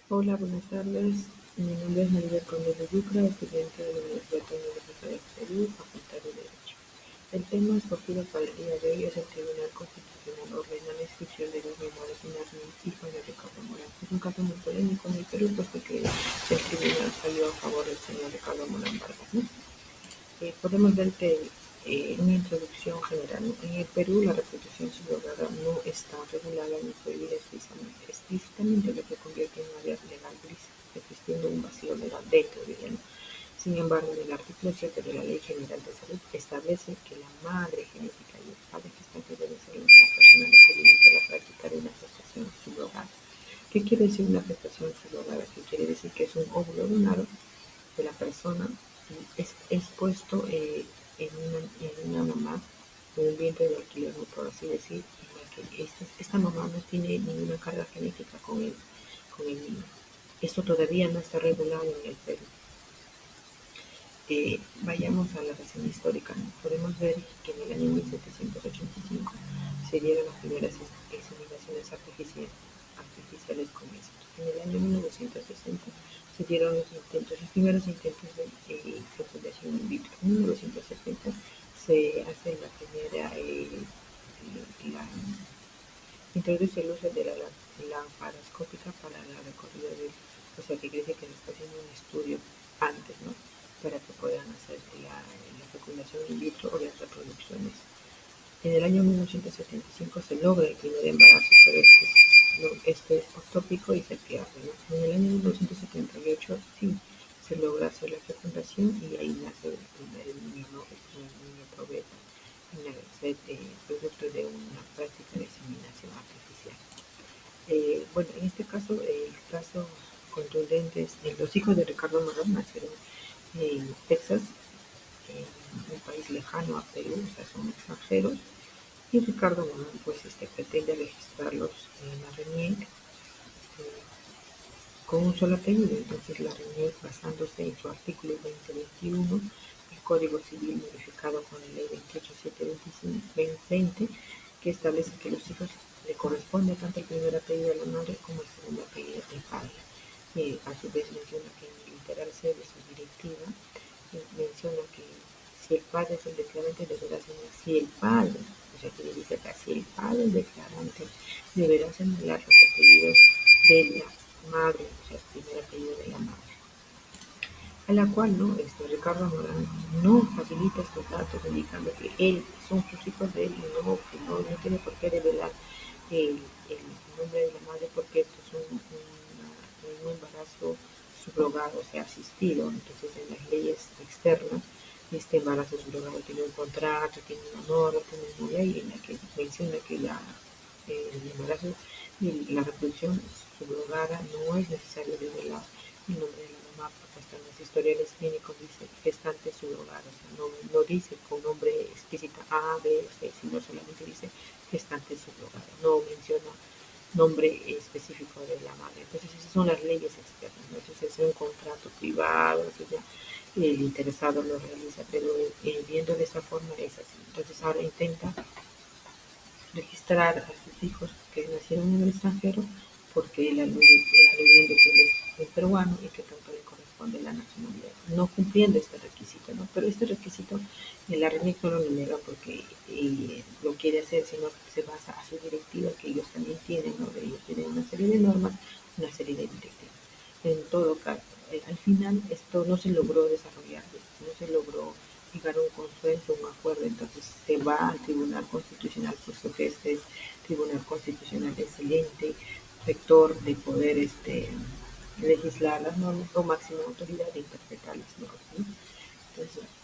Hola, buenas tardes. Mi nombre es María Conde de Yucra, estudiante de la Universidad Tecnológica del Perú, Facultad de Derecho. El tema escogido para el día de hoy es el Tribunal Constitucional ordena la inscripción de los menores en las hijos de Ricardo Morán. Es un caso muy polémico en el Perú, puesto que el tribunal salió a favor del señor Ricardo Morán Vargas, ¿no? Podemos ver que una introducción general, ¿no? En el Perú la reproducción subrogada no está regulada ni prohibida explícitamente, lo que convierte en un área legal gris, existiendo un vacío legal dentro de ella, ¿no? Sin embargo, en el artículo 7 de la Ley General de Salud establece que la madre genética y el padre gestante deben ser las mismas personas, lo que limita la práctica de una gestación subrogada. ¿Qué quiere decir una gestación subrogada? Que quiere decir que es un óvulo donado de la persona es puesto en una mamá o un vientre de alquiler, ¿no? Por así decir, en la que esta mamá no tiene ninguna carga genética con el niño. Esto todavía no está regulado en el Perú. Vayamos a la reseña histórica, ¿no? Podemos ver que en el año 1785 se dieron las primeras examinaciones artificiales con éxito. En el año 1960 se dieron los primeros intentos de fecundación in vitro. En 1970 se hace la primera, la, introduce el uso de la laparoscópica para la recorrida del, o sea, que crece que se está haciendo un estudio antes, ¿no? Para que puedan hacer la fecundación in vitro o las reproducciones. En el año 1975 se logra el primer embarazo, pero este es ectópico y se pierde, ¿no? En el año 1978 sí se logra hacer la fecundación y ahí nace el primer niño, ¿no? El niño probeta, producto de una práctica de inseminación artificial. Bueno, en este caso, el caso contundente es los hijos de Ricardo Morán nacieron en Texas, en un país lejano a Perú, o sea, son extranjeros, y Ricardo Morán pues pretende registrarlos en la RENIEC con un solo apellido. Entonces la RENIEC, basándose en su artículo 2021 del Código Civil modificado con la ley 28720, que establece que los hijos le corresponde tanto el primer apellido de la madre como el segundo apellido del padre. A su vez menciona que en el literal C de su directiva menciona que si el padre es el declarante deberá señalar si el padre, o sea que le dice acá, si el padre es declarante deberá señalar los apellidos de la madre, o sea, el primer apellido de la madre, a la cual no, Ricardo Morán no facilita estos datos indicando que él son sus hijos de él y no tiene por qué revelar el nombre de la madre porque esto es un embarazo subrogado, o sea, asistido. Entonces en las leyes externas este embarazo subrogado tiene un contrato, tiene una norma, tiene una ley en la que menciona que el embarazo y la reproducción subrogada no es necesario revelar el nombre de la mamá, porque hasta en los historiales clínicos dice gestante subrogada, o sea, no dice con nombre explícito A, B, C, sino solamente dice gestante subrogada, no menciona nombre específico de la madre. Entonces esas son las leyes externas, ¿no? Entonces es un contrato privado, entonces ya el interesado lo realiza, pero viendo de esa forma es así. Entonces ahora intenta registrar a sus hijos que nacieron en el extranjero porque él aludiendo que él es peruano y que tanto le corresponde la nacionalidad, no cumpliendo este requisito, ¿no? Pero este requisito la RENIEC no lo niega porque lo quiere hacer, sino que se basa a su directiva que ellos también tienen, ¿no? Ellos tienen una serie de normas, una serie de directivas. En todo caso, al final esto no se logró desarrollar, no se logró llegar a un consenso, un acuerdo, entonces se va al Tribunal Constitucional, puesto que este Tribunal Constitucional es el ente rector de poder legislar las normas o máxima autoridad de interpretar las normas, ¿no? Entonces aquí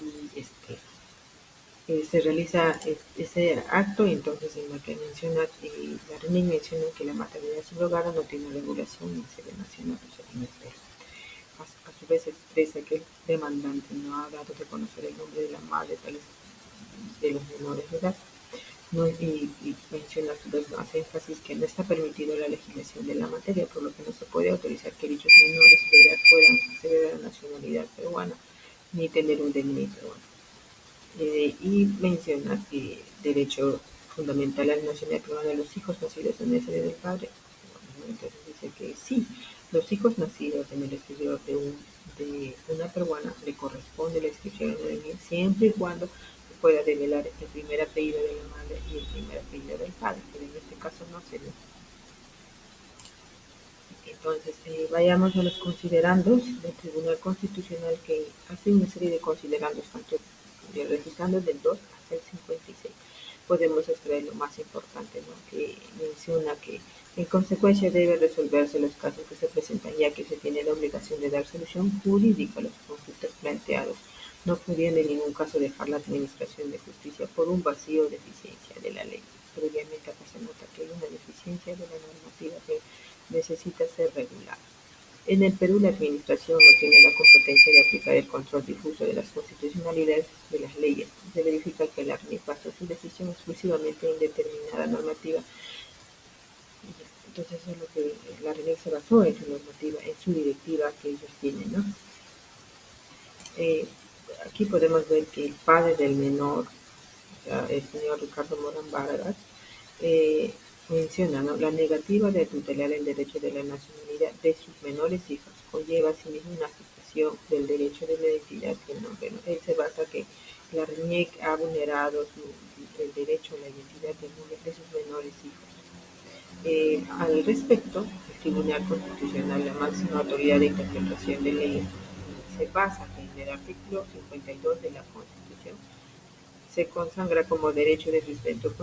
se realiza ese acto y entonces en la que menciona, la RENIEC menciona que la maternidad subrogada no tiene regulación en sede nacional, o sea, en este a su vez expresa que el demandante no ha dado de conocer el nombre de la madre de los menores de edad, ¿no? Y menciona a su vez, hace énfasis que no está permitido la legislación de la materia, por lo que no se puede autorizar que dichos menores de edad puedan acceder a la nacionalidad peruana ni tener un DNI peruano. Y menciona que derecho fundamental a la nacionalidad peruana de los hijos nacidos en el sede del padre, ¿no? Entonces dice que sí, los hijos nacidos en el exterior de una peruana le corresponde la inscripción en el NIE siempre y cuando pueda develar el primer apellido de la madre y el primer apellido del padre, pero en este caso no se le. Entonces, vayamos a los considerandos del Tribunal Constitucional, que hace una serie de considerandos, tanto registrando del 2 hasta el 56. Podemos extraer lo más importante, ¿no? Que menciona que en consecuencia debe resolverse los casos que se presentan, ya que se tiene la obligación de dar solución jurídica a los conflictos planteados, no pudiendo en ningún caso dejar la administración de justicia por un vacío o deficiencia de la ley. Previamente acá se nota que hay una deficiencia de la normativa que necesita ser regulada. En el Perú, la Administración no tiene la competencia de aplicar el control difuso de las constitucionalidades de las leyes. Se verifica que la RNIC basó su decisión exclusivamente en determinada normativa. Entonces, eso es lo que la RNIC se basó en su normativa, en su directiva que ellos tienen, ¿no? Aquí podemos ver que el padre del menor, o sea, el señor Ricardo Morán Vargas, menciona, ¿no? La negativa de tutelar el derecho de la nacionalidad de sus menores hijos conlleva asimismo una afectación del derecho de la identidad y el nombre, ¿no? Él se basa que la RNIEC ha vulnerado el derecho a la identidad de sus menores hijos. Al respecto, el Tribunal Constitucional, la máxima autoridad de interpretación de leyes, se basa en el artículo 52 de la Constitución. Se consagra como derecho de respeto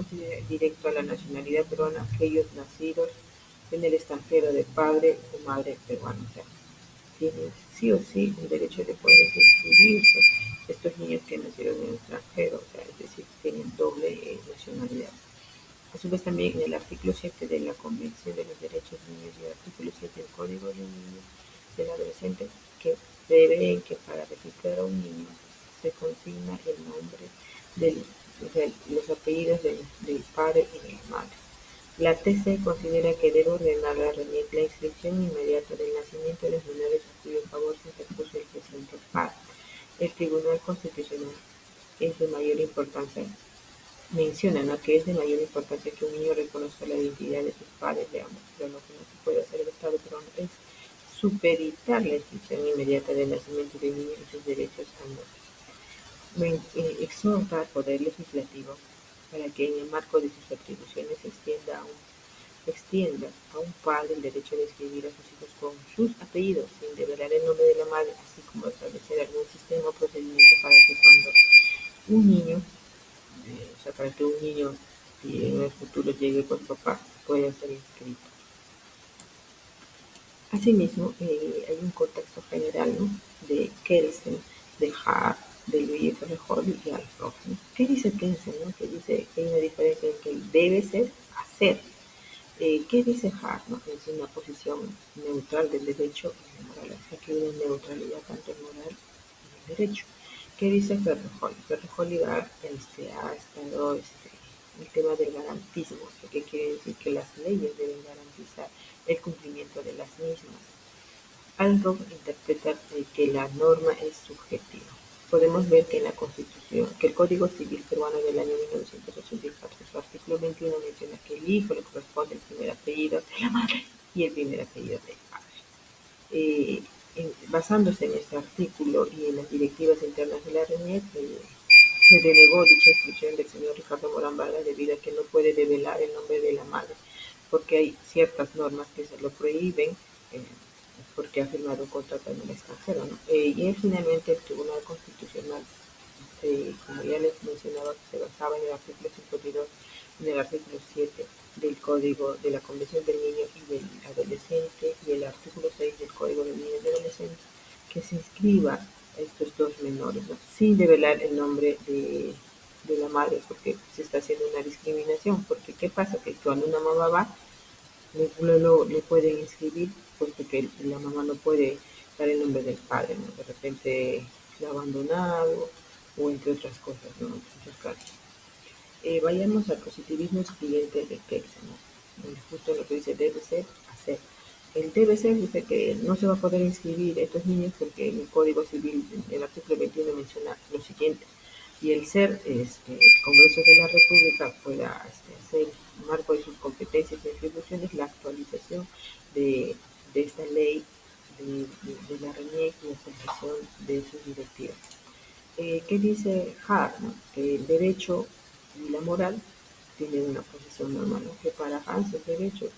directo a la nacionalidad peruana aquellos nacidos en el extranjero de padre o madre peruano. O sea, tienen sí o sí un derecho de poder inscribirse estos niños que nacieron en el extranjero, o sea, es decir, tienen doble nacionalidad. A su vez también en el artículo 7 de la Convención de los Derechos Niños y el artículo 7 del Código del Niño y del Adolescente, que prevén que para registrar a un niño se consigna el nombre de los apellidos del padre y de la madre. La TC considera que debe ordenar la RNIEC la inscripción inmediata del nacimiento de los menores a cuyo favor se interpuso el presente padre. El Tribunal Constitucional es de mayor importancia. Menciona, ¿no?, que es de mayor importancia que un niño reconozca la identidad de sus padres de ambos, pero lo que no se puede hacer el Estado peruano es supeditar la inscripción inmediata del nacimiento del niño y sus derechos al nombre. Exhorta al Poder Legislativo para que en el marco de sus atribuciones extienda a un padre el derecho de escribir a sus hijos con sus apellidos, sin develar el nombre de la madre, así como establecer algún sistema o procedimiento para que cuando un niño o sea, para que un niño y en el futuro llegue con papá pueda ser inscrito. Asimismo, hay un contexto general, ¿no?, de Kelsen, de Hart, de Luis Rejol y Alfred, ¿no? ¿Qué dice Kelsen, no? Que dice que hay una diferencia entre el debe ser, hacer. ¿Qué dice Hart, no? Es una posición neutral del derecho y la moral, o sea, que hay una neutralidad tanto en moral y en derecho. ¿Qué dice Ferrejol? Ferrejol ha estado el tema del garantismo, que quiere decir que las leyes deben garantizar el cumplimiento de las mismas. Algo interpreta que la norma es subjetiva. Podemos ver que en la Constitución, que el Código Civil peruano del año 1984, su artículo 21 menciona que el hijo le corresponde el primer apellido de la madre y el primer apellido del padre. Basándose en este artículo y en las directivas internas de la RNIEC, se denegó dicha inscripción del señor Ricardo Morán Vargas debido a que no puede develar el nombre de la madre, porque hay ciertas normas que se lo prohíben, porque ha firmado un contrato en el extranjero, ¿no? Y finalmente el Tribunal Constitucional, como ya les mencionaba, se basaba en el artículo 52, en el artículo 7 del Código de la Convención del Niño y del Adolescente y el artículo 6 del Código del Niño y del Adolescente, que se inscriba a estos dos menores, ¿no?, sin develar el nombre de la madre, porque se está haciendo una discriminación. Porque ¿qué pasa? Que cuando una mamá va, le pueden inscribir, puesto que la mamá no puede dar el nombre del padre, ¿no? De repente la ha abandonado o entre otras cosas, ¿no?, en muchos casos. Vayamos al positivismo excluyente de Kelsen, ¿no? Justo lo que dice debe ser, hacer. El debe ser dice que no se va a poder inscribir a estos niños porque el Código Civil, el artículo 21, menciona lo siguiente. Y el ser es que Congreso de la República pueda hacer, en marco de sus competencias y atribuciones, la actualización de, de esta ley de la RENIEC y la aplicación de sus directivas. ¿Qué dice Hart? ¿No? Que el derecho y la moral tienen una posición normal, ¿no? Que para Hans el derecho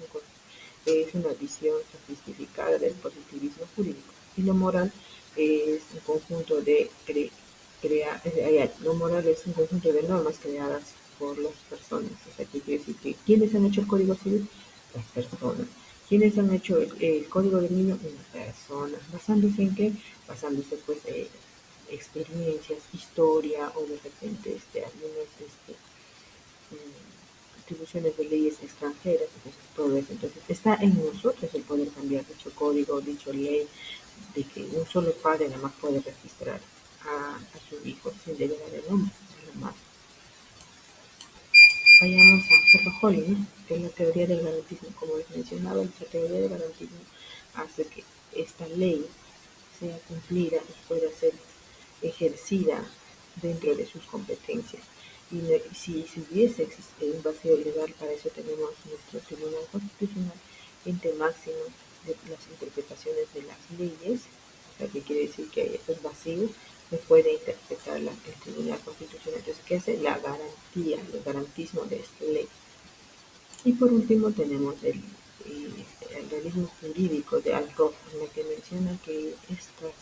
es una visión sofisticada del positivismo jurídico y lo moral es un conjunto de lo moral es un conjunto de normas creadas por las personas. O sea, ¿qué quiere decir? Que ¿quiénes han hecho el Código Civil? Las personas. ¿Quiénes han hecho el Código del Niño? Las personas. ¿Basándose en qué? Basándose pues en experiencias, historia o de repente algunas atribuciones de leyes extranjeras, entonces todo eso. Entonces está en nosotros el poder cambiar dicho código, dicho ley, de que un solo padre nada más puede registrar a su hijo sin deber de nombre, nada más. Vayamos a Ferrojoli, ¿no? Que es la teoría del garantismo. Como les mencionaba, la teoría del garantismo hace que esta ley sea cumplida y pueda ser ejercida dentro de sus competencias. Y si hubiese existido un vacío legal, para eso tenemos nuestro Tribunal Constitucional, ente máximo de las interpretaciones de las leyes, o sea, que quiere decir que hay estos vacíos, se puede interpretar el Tribunal Constitucional. Entonces, ¿qué hace? La garantía, el garantismo de esta ley. Y por último tenemos el realismo jurídico de Alcoff, en el que menciona que estas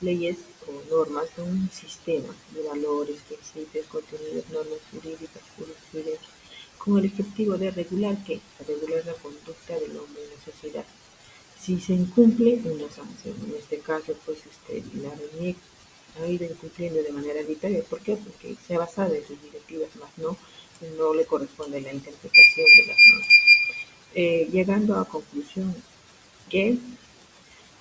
leyes o normas son un sistema de valores, principios, contenidos, normas jurídicas, jurisprudencia, con el objetivo de regular ¿qué? Regular la conducta del hombre en la sociedad. Si se incumple, una sanción. En este caso, pues la RENIEC ha ido incumpliendo de manera arbitraria. ¿Por qué? Porque se ha basado en sus directivas, más no le corresponde la interpretación de las normas. Llegando a conclusión que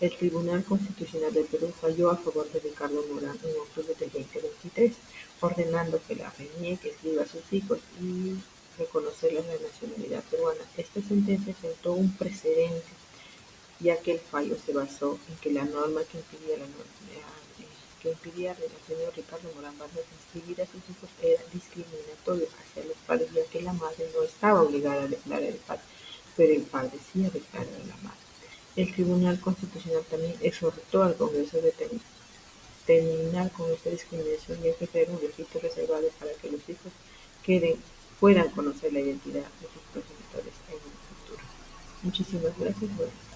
el Tribunal Constitucional del Perú falló a favor de Ricardo Morán en octubre del 2023, ordenando que la RENIEC escriba a sus hijos y reconocerles la nacionalidad peruana. Esta sentencia sentó un precedente, ya que el fallo se basó en que la norma que impidía al señor Ricardo Morán Vargas inscribir a sus hijos era discriminatorio hacia los padres, ya que la madre no estaba obligada a declarar el padre, pero el padre sí ha declarado a la madre. El Tribunal Constitucional también exhortó al Congreso de terminar con esta discriminación y ejercer un registro reservado para que los hijos puedan conocer la identidad de sus progenitores en un futuro. Muchísimas gracias. Bueno.